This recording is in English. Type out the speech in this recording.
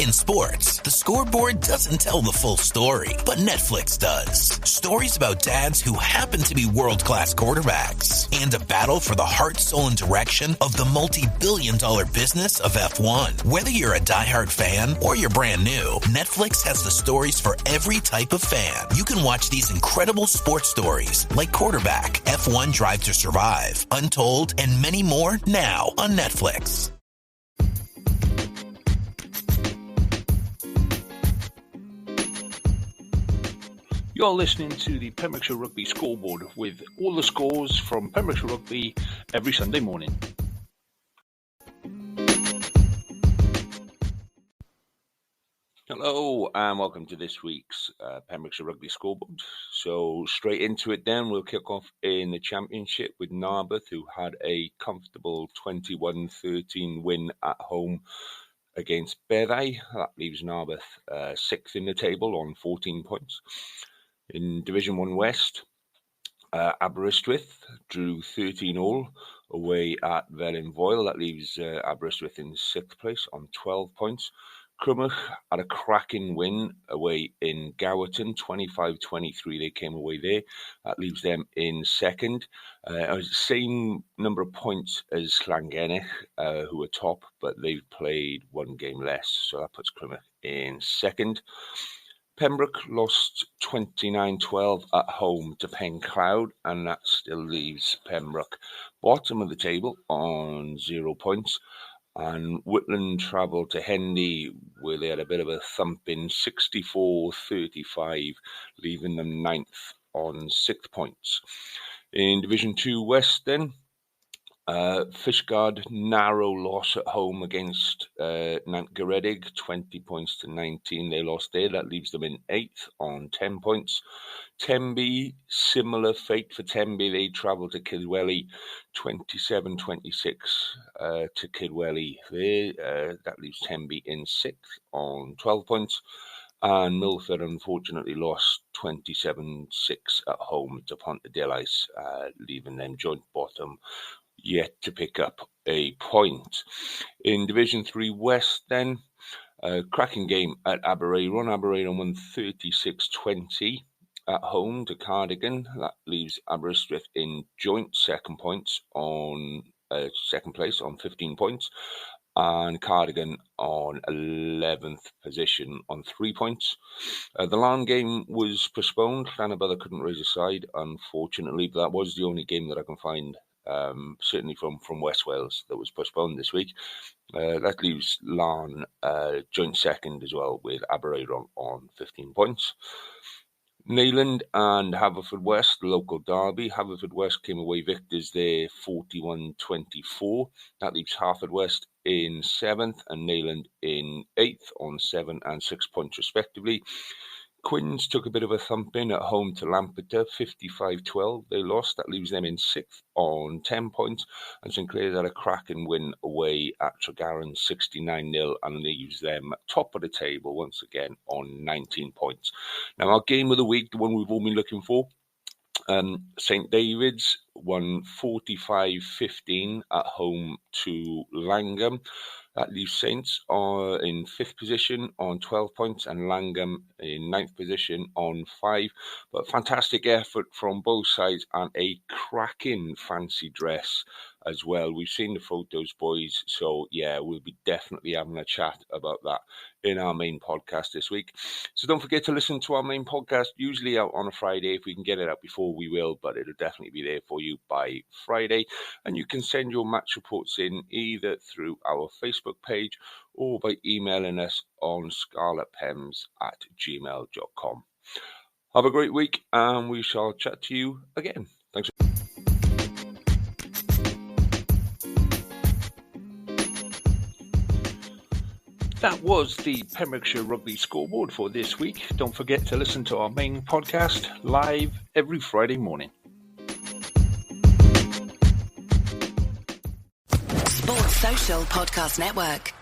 In sports, the scoreboard doesn't tell the full story, but Netflix does. Stories about dads who happen to be world-class quarterbacks and a battle for the heart, soul, and direction of the multi-billion-dollar business of F1. Whether you're a diehard fan or you're brand new, Netflix has the stories for every type of fan. You can watch these incredible sports stories like Quarterback, F1 Drive to Survive, Untold, and many more now on Netflix. You're listening to the Pembrokeshire Rugby Scoreboard with all the scores from Pembrokeshire Rugby every Sunday morning. Hello and welcome to this week's Pembrokeshire Rugby Scoreboard. So straight into it then, we'll kick off in the Championship with Narberth, who had a comfortable 21-13 win at home against Beddau. That leaves Narberth sixth in the table on 14 points. In Division 1 West, Aberystwyth drew 13-all away at Felinfoel. That leaves Aberystwyth in sixth place on 12 points. Crymych had a cracking win away in Gowerton, 25-23. They came away there. That leaves them in second. Same number of points as Llangennech, who are top, but they've played one game less. So that puts Crymych in second. Pembroke lost 29-12 at home to Pencloud, and that still leaves Pembroke bottom of the table on 0 points. And Whitland travelled to Hendy, where they had a bit of a thumping 64-35, leaving them ninth on 6 points. In Division 2 West then, Fishguard, narrow loss at home against Nant Garedig, 20 points to 19. They lost there. That leaves them in 8th on 10 points. Tenby, similar fate for Tenby. They travelled to Kidwelly, 27-26 to Kidwelly there. That leaves Tenby in 6th on 12 points. And Milford unfortunately lost 27-6 at home to Pontarddulais, leaving them joint bottom, yet to pick up a point. In Division 3 West then, cracking game at Aberaeron. Aberaeron won 36-20 at home to Cardigan. That leaves Aberystwyth in joint second place on 15 points. And Cardigan on 11th position on 3 points. The Larne game was postponed. Llanybother couldn't raise a side, unfortunately, but that was the only game that I can find, certainly from West Wales, that was postponed this week. That leaves Larne joint second as well, with Aberaeron on 15 points. Neyland and Haverfordwest, local derby. Haverfordwest came away victors there 41-24. That leaves Haverfordwest in 7th and Neyland in 8th on 7 and 6 points respectively. Quinns took a bit of a thumping at home to Lampeter, 55-12. They lost. That leaves them in 6th on 10 points. And St Clair's had a cracking win away at Tregaron, 69-0, and leaves them top of the table once again on 19 points. Now, our game of the week, the one we've all been looking for, St David's won 45-15 at home to Langham. That leaves Saints in 5th position on 12 points and Langham in 9th position on 5. But fantastic effort from both sides and a cracking fancy dress as well. We've seen the photos, boys. So, yeah, we'll be definitely having a chat about that in our main podcast this week. So don't forget to listen to our main podcast, usually out on a Friday. If we can get it out before, we will, but it'll definitely be there for you by Friday. And you can send your match reports in either through our Facebook page or by emailing us on scarletpems@gmail.com. Have a great week, and we shall chat to you again. Thanks. That was the Pembrokeshire Rugby Scoreboard for this week. Don't forget to listen to our main podcast live every Friday morning. Sports Social Podcast Network.